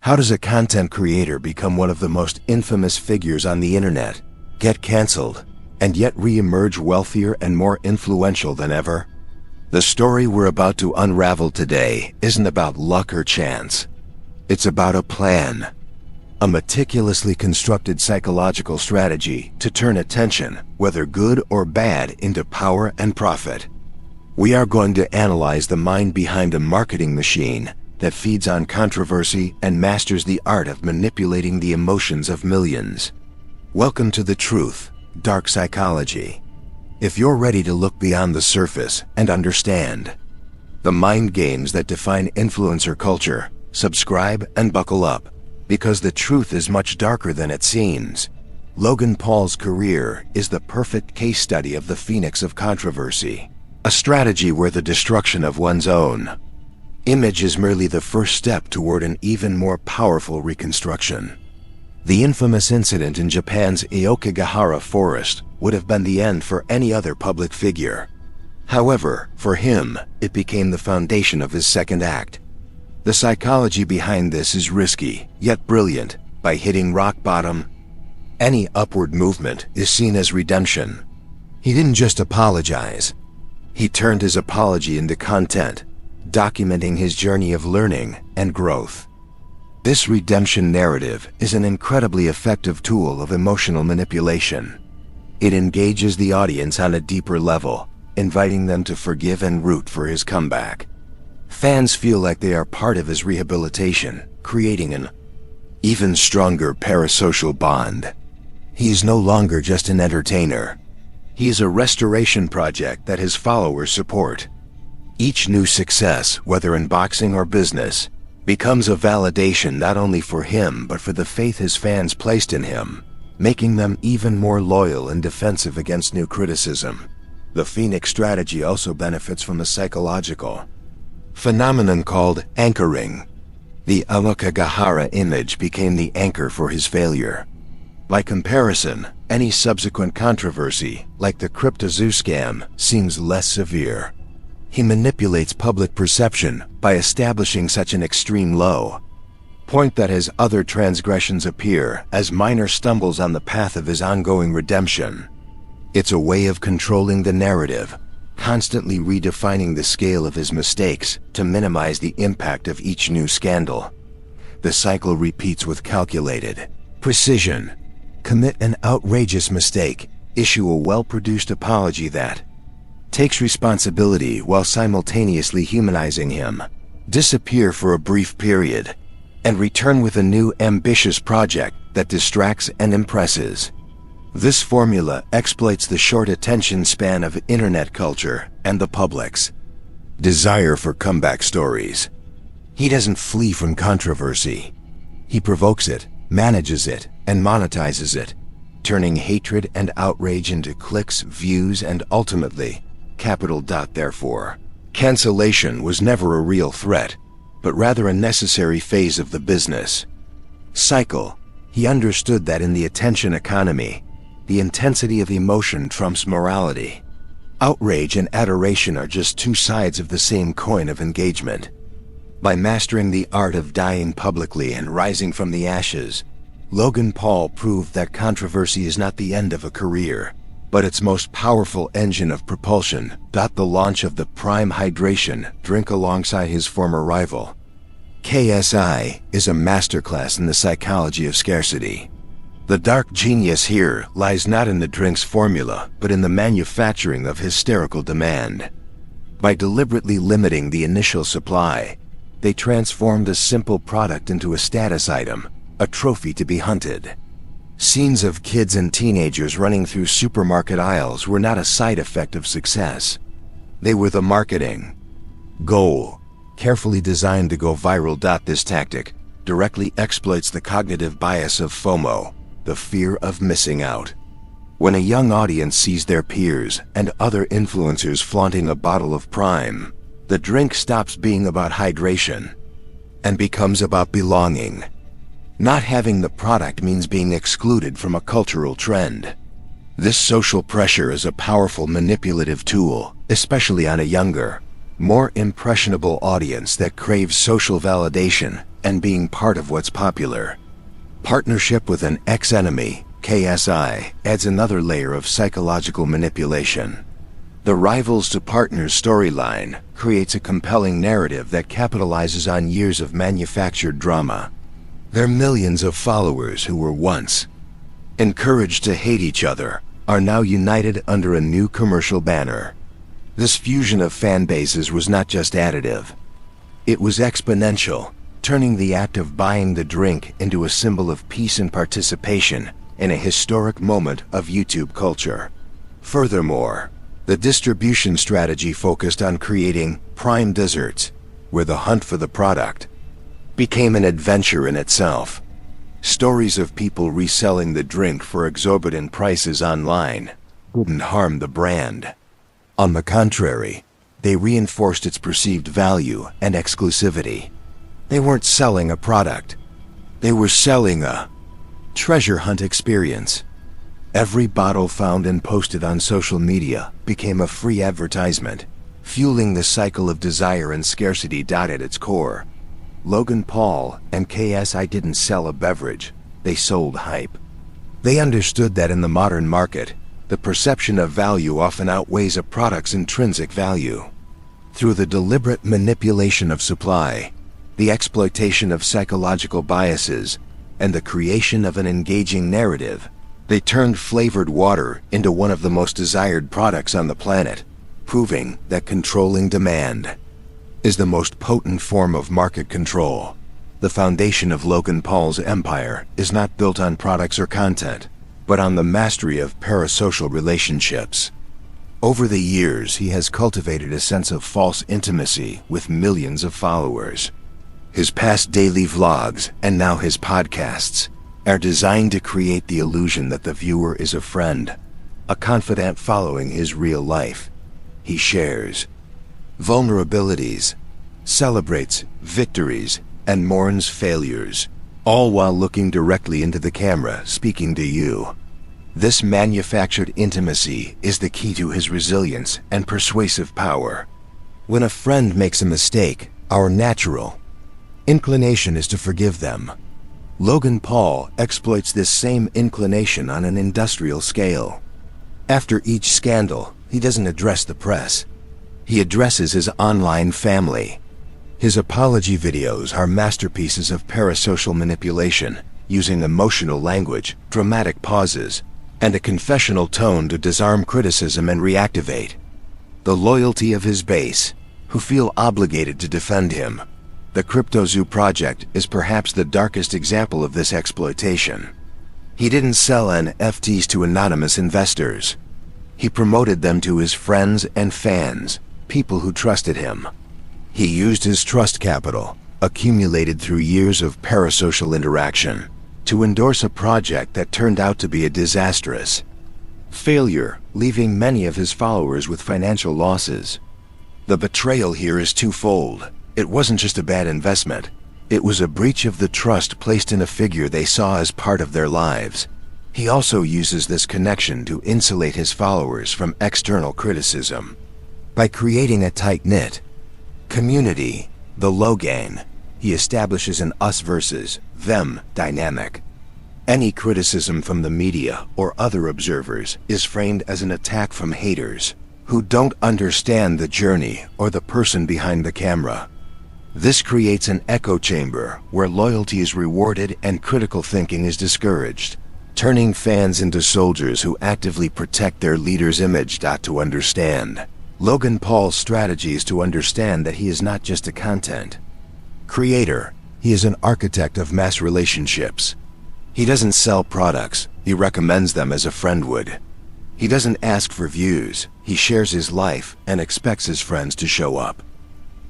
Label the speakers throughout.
Speaker 1: How does a content creator become one of the most infamous figures on the internet, get canceled, and yet re-emerge wealthier and more influential than ever? The story we're about to unravel today isn't about luck or chance. It's about a plan. A meticulously constructed psychological strategy to turn attention, whether good or bad, into power and profit. We are going to analyze the mind behind a marketing machine that feeds on controversy and masters the art of manipulating the emotions of millions. Welcome to The Truth, Dark Psychology. If you're ready to look beyond the surface and understand the mind games that define influencer culture, subscribe and buckle up, because the truth is much darker than it seems. Logan Paul's career is the perfect case study of the phoenix of controversy, a strategy where the destruction of one's own image is merely the first step toward an even more powerful reconstruction. The infamous incident in Japan's Aokigahara forest would have been the end for any other public figure. However, for him, it became the foundation of his second act. The psychology behind this is risky, yet brilliant. By hitting rock bottom, any upward movement is seen as redemption. He didn't just apologize. He turned his apology into content, documenting his journey of learning and growth. This redemption narrative is an incredibly effective tool of emotional manipulation. It engages the audience on a deeper level, inviting them to forgive and root for his comeback. Fans feel like they are part of his rehabilitation, creating an even stronger parasocial bond. He is no longer just an entertainer. He is a restoration project that his followers support. Each new success, whether in boxing or business, becomes a validation not only for him but for the faith his fans placed in him, making them even more loyal and defensive against new criticism. The Phoenix strategy also benefits from a psychological phenomenon called anchoring. The Aokigahara image became the anchor for his failure. By comparison, any subsequent controversy, like the CryptoZoo scam, seems less severe. He manipulates public perception by establishing such an extreme low point that his other transgressions appear as minor stumbles on the path of his ongoing redemption. It's a way of controlling the narrative, constantly redefining the scale of his mistakes to minimize the impact of each new scandal. The cycle repeats with calculated precision. Commit an outrageous mistake, issue a well-produced apology that takes responsibility while simultaneously humanizing him, disappear for a brief period, and return with a new ambitious project that distracts and impresses. This formula exploits the short attention span of internet culture and the public's desire for comeback stories. He doesn't flee from controversy. He provokes it, manages it, and monetizes it, turning hatred and outrage into clicks, views, and ultimately, therefore, cancellation was never a real threat, but rather a necessary phase of the business cycle. He understood that in the attention economy, the intensity of emotion trumps morality. Outrage and adoration are just two sides of the same coin of engagement. By mastering the art of dying publicly and rising from the ashes, Logan Paul proved that controversy is not the end of a career, but its most powerful engine of propulsion. The launch of the Prime Hydration drink alongside his former rival, KSI, is a masterclass in the psychology of scarcity. The dark genius here lies not in the drink's formula, but in the manufacturing of hysterical demand. By deliberately limiting the initial supply, they transformed a simple product into a status item, a trophy to be hunted. Scenes of kids and teenagers running through supermarket aisles were not a side effect of success. They were the marketing goal, carefully designed to go viral. This tactic directly exploits the cognitive bias of FOMO, the fear of missing out. When a young audience sees their peers and other influencers flaunting a bottle of Prime, the drink stops being about hydration and becomes about belonging. Not having the product means being excluded from a cultural trend. This social pressure is a powerful manipulative tool, especially on a younger more impressionable audience that craves social validation and being part of what's popular. Partnership with an ex-enemy, KSI, adds another layer of psychological manipulation. The rivals to partners storyline creates a compelling narrative that capitalizes on years of manufactured drama. Their millions of followers who were once encouraged to hate each other are now united under a new commercial banner. This fusion of fan bases was not just additive. It was exponential, turning the act of buying the drink into a symbol of peace and participation in a historic moment of YouTube culture. Furthermore, the distribution strategy focused on creating prime desserts, where the hunt for the product became an adventure in itself. Stories of people reselling the drink for exorbitant prices online didn't harm the brand. On the contrary, they reinforced its perceived value and exclusivity. They weren't selling a product. They were selling a treasure hunt experience. Every bottle found and posted on social media became a free advertisement, fueling the cycle of desire and scarcity. At its core, Logan Paul and KSI didn't sell a beverage, they sold hype. They understood that in the modern market, the perception of value often outweighs a product's intrinsic value. Through the deliberate manipulation of supply, the exploitation of psychological biases, and the creation of an engaging narrative, they turned flavored water into one of the most desired products on the planet, proving that controlling demand is the most potent form of market control. The foundation of Logan Paul's empire is not built on products or content, but on the mastery of parasocial relationships. Over the years, he has cultivated a sense of false intimacy with millions of followers. His past daily vlogs, and now his podcasts, are designed to create the illusion that the viewer is a friend, a confidant following his real life. He shares vulnerabilities, celebrates victories, and mourns failures, all while looking directly into the camera, speaking to you. This manufactured intimacy is the key to his resilience and persuasive power. When a friend makes a mistake, our natural inclination is to forgive them. Logan Paul exploits this same inclination on an industrial scale. After each scandal, he doesn't address the press. He addresses his online family. His apology videos are masterpieces of parasocial manipulation, using emotional language, dramatic pauses, and a confessional tone to disarm criticism and reactivate the loyalty of his base, who feel obligated to defend him. The CryptoZoo project is perhaps the darkest example of this exploitation. He didn't sell NFTs to anonymous investors. He promoted them to his friends and fans, people who trusted him. He used his trust capital, accumulated through years of parasocial interaction, to endorse a project that turned out to be a disastrous failure, leaving many of his followers with financial losses. The betrayal here is twofold. It wasn't just a bad investment. It was a breach of the trust placed in a figure they saw as part of their lives. He also uses this connection to insulate his followers from external criticism. By creating a tight-knit community, the Logan, he establishes an us versus them dynamic. Any criticism from the media or other observers is framed as an attack from haters who don't understand the journey or the person behind the camera. This creates an echo chamber where loyalty is rewarded and critical thinking is discouraged, turning fans into soldiers who actively protect their leader's image. To understand Logan Paul's strategy is to understand that he is not just a content creator, he is an architect of mass relationships. He doesn't sell products, he recommends them as a friend would. He doesn't ask for views, he shares his life and expects his friends to show up.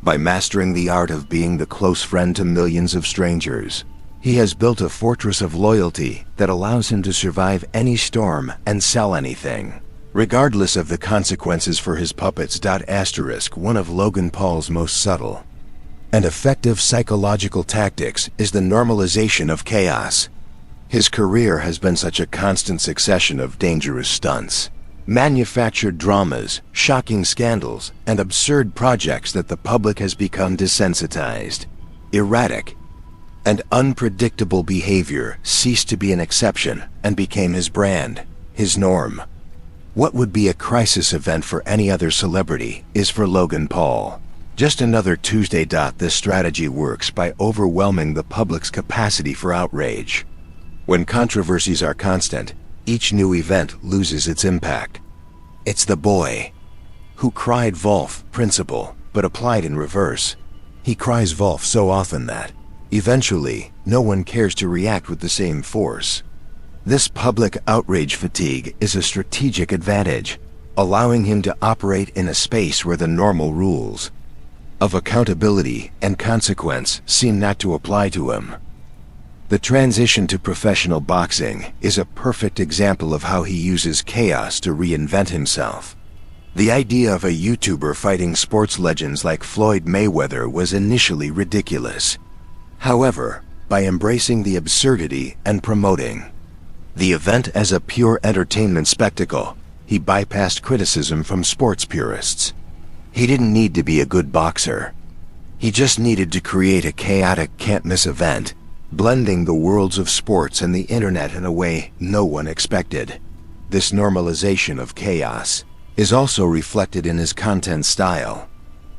Speaker 1: By mastering the art of being the close friend to millions of strangers, he has built a fortress of loyalty that allows him to survive any storm and sell anything, regardless of the consequences for his puppets. One of Logan Paul's most subtle and effective psychological tactics is the normalization of chaos. His career has been such a constant succession of dangerous stunts, Manufactured dramas, shocking scandals, and absurd projects that the public has become desensitized. Erratic and unpredictable behavior ceased to be an exception and became his brand, his norm. What would be a crisis event for any other celebrity is for Logan Paul just another Tuesday. This strategy works by overwhelming the public's capacity for outrage. When controversies are constant, each new event loses its impact. It's the boy who cried Wolf principle, but applied in reverse. He cries Wolf so often that, eventually, no one cares to react with the same force. This public outrage fatigue is a strategic advantage, allowing him to operate in a space where the normal rules of accountability and consequence seem not to apply to him. The transition to professional boxing is a perfect example of how he uses chaos to reinvent himself. The idea of a YouTuber fighting sports legends like Floyd Mayweather was initially ridiculous. However, by embracing the absurdity and promoting the event as a pure entertainment spectacle, he bypassed criticism from sports purists. He didn't need to be a good boxer. He just needed to create a chaotic can't-miss event, blending the worlds of sports and the internet in a way no one expected. This normalization of chaos is also reflected in his content style.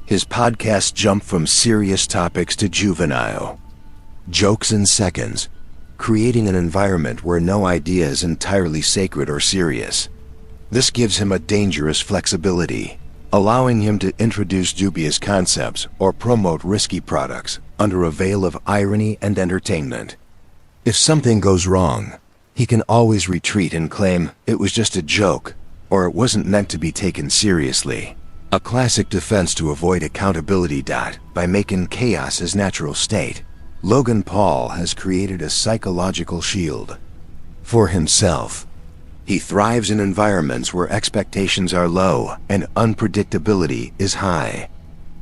Speaker 1: His podcast jump from serious topics to juvenile jokes in seconds, creating an environment where no idea is entirely sacred or serious. This gives him a dangerous flexibility, allowing him to introduce dubious concepts or promote risky products under a veil of irony and entertainment. If something goes wrong, he can always retreat and claim it was just a joke or it wasn't meant to be taken seriously. A classic defense to avoid accountability. By making chaos his natural state, Logan Paul has created a psychological shield for himself. He thrives in environments where expectations are low and unpredictability is high.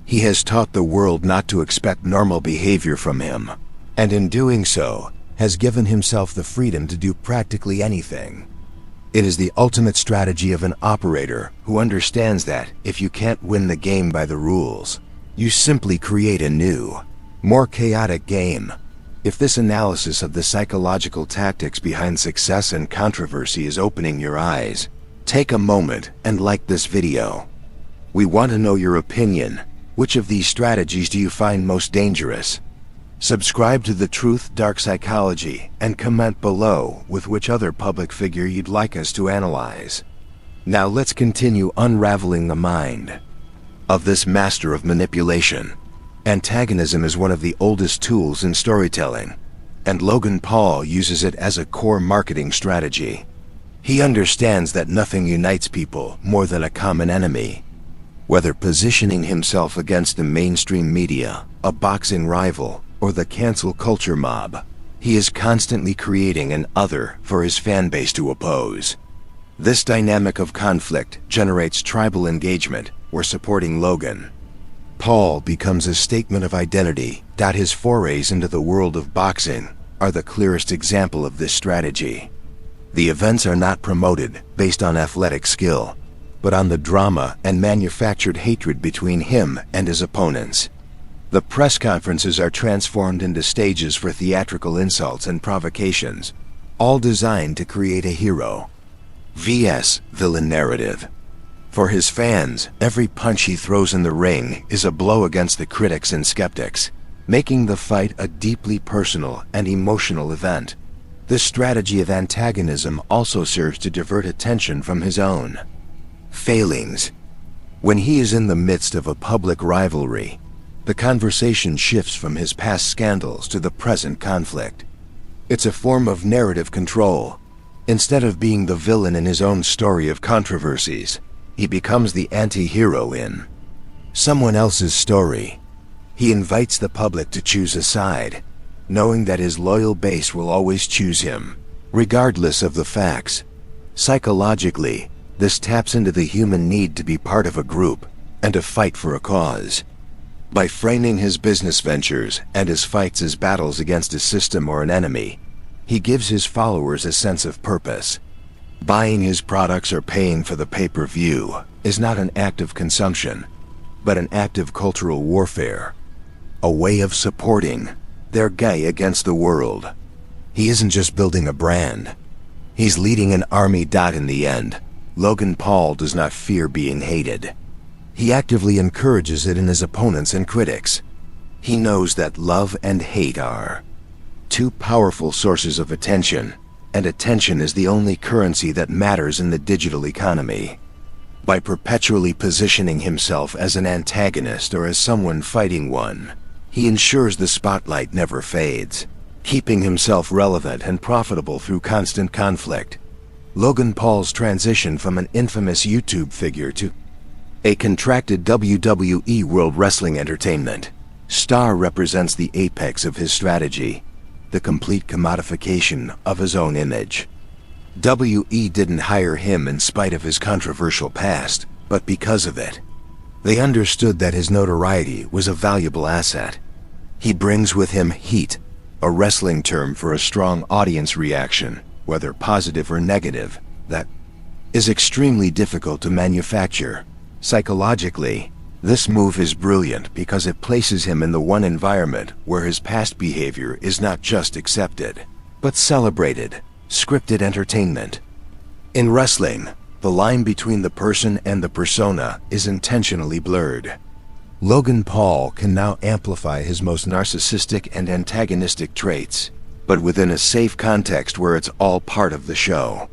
Speaker 1: He has taught the world not to expect normal behavior from him, and in doing so, has given himself the freedom to do practically anything. It is the ultimate strategy of an operator who understands that if you can't win the game by the rules, you simply create a new, more chaotic game. If this analysis of the psychological tactics behind success and controversy is opening your eyes, take a moment and like this video. We want to know your opinion. Which of these strategies do you find most dangerous? Subscribe to The Truth Dark Psychology and comment below with which other public figure you'd like us to analyze. Now let's continue unraveling the mind of this master of manipulation. Antagonism is one of the oldest tools in storytelling, and Logan Paul uses it as a core marketing strategy. He understands that nothing unites people more than a common enemy. Whether positioning himself against the mainstream media, a boxing rival, or the cancel culture mob, he is constantly creating an other for his fanbase to oppose. This dynamic of conflict generates tribal engagement where supporting Logan Paul becomes a statement of identity. His forays into the world of boxing are the clearest example of this strategy. The events are not promoted based on athletic skill, but on the drama and manufactured hatred between him and his opponents. The press conferences are transformed into stages for theatrical insults and provocations, all designed to create a hero vs. villain narrative. For his fans, every punch he throws in the ring is a blow against the critics and skeptics, making the fight a deeply personal and emotional event. This strategy of antagonism also serves to divert attention from his own failings. When he is in the midst of a public rivalry, the conversation shifts from his past scandals to the present conflict. It's a form of narrative control. Instead of being the villain in his own story of controversies, he becomes the anti-hero in someone else's story. He invites the public to choose a side, knowing that his loyal base will always choose him, regardless of the facts. Psychologically, this taps into the human need to be part of a group and to fight for a cause. By framing his business ventures and his fights as battles against a system or an enemy, he gives his followers a sense of purpose. Buying his products or paying for the pay-per-view is not an act of consumption, but an act of cultural warfare, a way of supporting their guy against the world. He isn't just building a brand, he's leading an army. In the end, Logan Paul does not fear being hated. He actively encourages it in his opponents and critics. He knows that love and hate are two powerful sources of attention, and attention is the only currency that matters in the digital economy. By perpetually positioning himself as an antagonist or as someone fighting one, he ensures the spotlight never fades, keeping himself relevant and profitable through constant conflict. Logan Paul's transition from an infamous YouTube figure to a contracted WWE World Wrestling Entertainment star represents the apex of his strategy, the complete commodification of his own image. WE didn't hire him in spite of his controversial past, but because of it. They understood that his notoriety was a valuable asset. He brings with him heat, a wrestling term for a strong audience reaction, whether positive or negative, that is extremely difficult to manufacture. Psychologically, this move is brilliant because it places him in the one environment where his past behavior is not just accepted, but celebrated, scripted entertainment. In wrestling, the line between the person and the persona is intentionally blurred. Logan Paul can now amplify his most narcissistic and antagonistic traits, but within a safe context where it's all part of the show.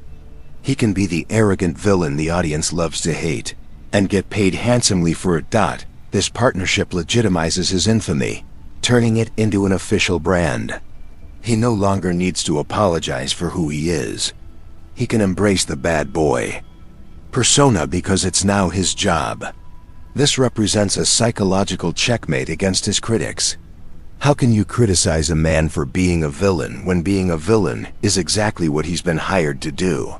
Speaker 1: He can be the arrogant villain the audience loves to hate, and get paid handsomely for it. This partnership legitimizes his infamy, turning it into an official brand. He no longer needs to apologize for who he is. He can embrace the bad boy persona because it's now his job. This represents a psychological checkmate against his critics. How can you criticize a man for being a villain when being a villain is exactly what he's been hired to do?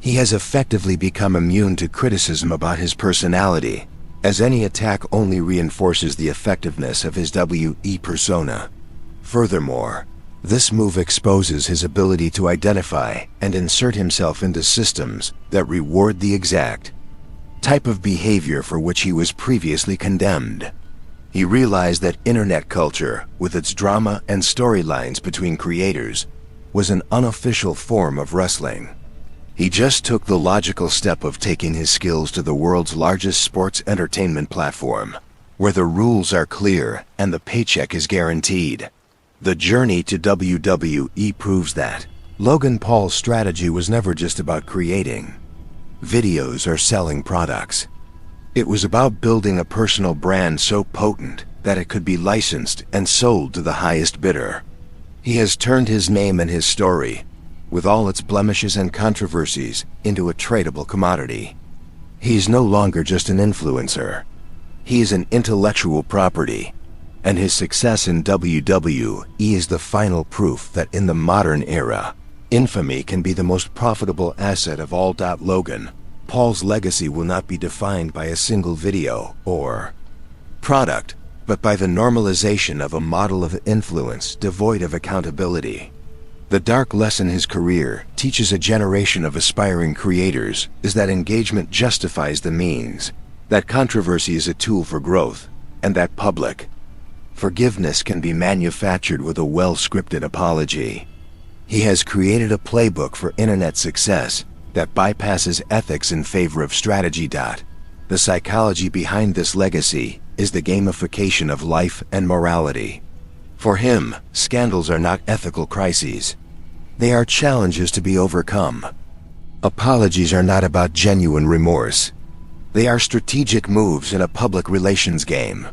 Speaker 1: He has effectively become immune to criticism about his personality, as any attack only reinforces the effectiveness of his WE persona. Furthermore, this move exposes his ability to identify and insert himself into systems that reward the exact type of behavior for which he was previously condemned. He realized that internet culture, with its drama and storylines between creators, was an unofficial form of wrestling. He just took the logical step of taking his skills to the world's largest sports entertainment platform, where the rules are clear and the paycheck is guaranteed. The journey to WWE proves that Logan Paul's strategy was never just about creating videos or selling products. It was about building a personal brand so potent that it could be licensed and sold to the highest bidder. He has turned his name and his story, with all its blemishes and controversies, into a tradable commodity. He's no longer just an influencer. He is an intellectual property, and his success in WWE is the final proof that in the modern era, infamy can be the most profitable asset of all. Logan Paul's legacy will not be defined by a single video or product, but by the normalization of a model of influence devoid of accountability. The dark lesson his career teaches a generation of aspiring creators is that engagement justifies the means, that controversy is a tool for growth, and that public forgiveness can be manufactured with a well-scripted apology. He has created a playbook for internet success that bypasses ethics in favor of strategy. The psychology behind this legacy is the gamification of life and morality. For him, scandals are not ethical crises. They are challenges to be overcome. Apologies are not about genuine remorse. They are strategic moves in a public relations game.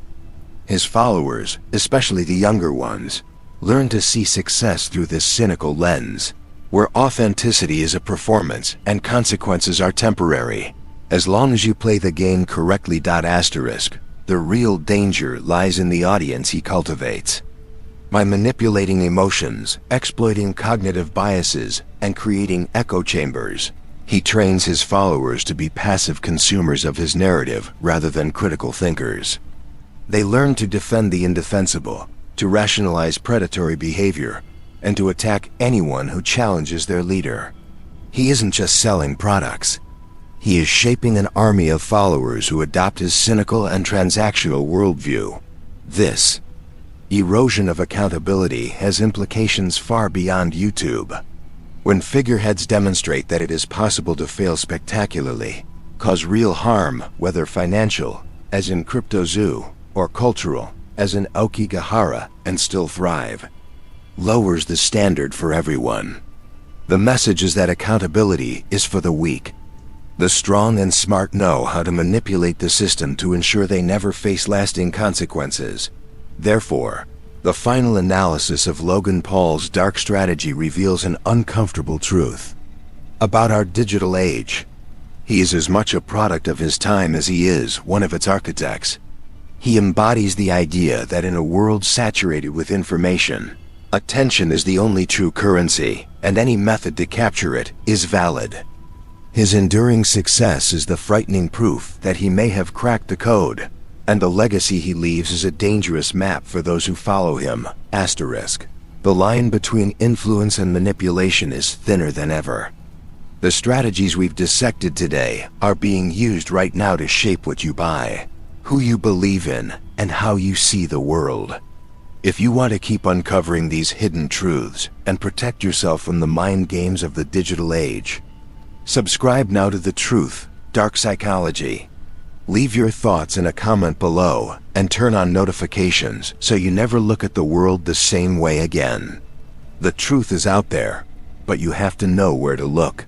Speaker 1: His followers, especially the younger ones, learn to see success through this cynical lens, where authenticity is a performance and consequences are temporary. As long as you play the game correctly. The real danger lies in the audience he cultivates. By manipulating emotions, exploiting cognitive biases, and creating echo chambers, he trains his followers to be passive consumers of his narrative rather than critical thinkers. They learn to defend the indefensible, to rationalize predatory behavior, and to attack anyone who challenges their leader. He isn't just selling products. He is shaping an army of followers who adopt his cynical and transactional worldview. This erosion of accountability has implications far beyond YouTube. When figureheads demonstrate that it is possible to fail spectacularly, cause real harm, whether financial, as in CryptoZoo, or cultural, as in Aokigahara, and still thrive, lowers the standard for everyone. The message is that accountability is for the weak. The strong and smart know how to manipulate the system to ensure they never face lasting consequences. Therefore, the final analysis of Logan Paul's dark strategy reveals an uncomfortable truth about our digital age. He is as much a product of his time as he is one of its architects. He embodies the idea that in a world saturated with information, attention is the only true currency, and any method to capture it is valid. His enduring success is the frightening proof that he may have cracked the code, and the legacy he leaves is a dangerous map for those who follow him. Asterisk. The line between influence and manipulation is thinner than ever. The strategies we've dissected today are being used right now to shape what you buy, who you believe in, and how you see the world. If you want to keep uncovering these hidden truths and protect yourself from the mind games of the digital age, subscribe now to The Truth, Dark Psychology. Leave your thoughts in a comment below and turn on notifications so you never look at the world the same way again. The truth is out there, but you have to know where to look.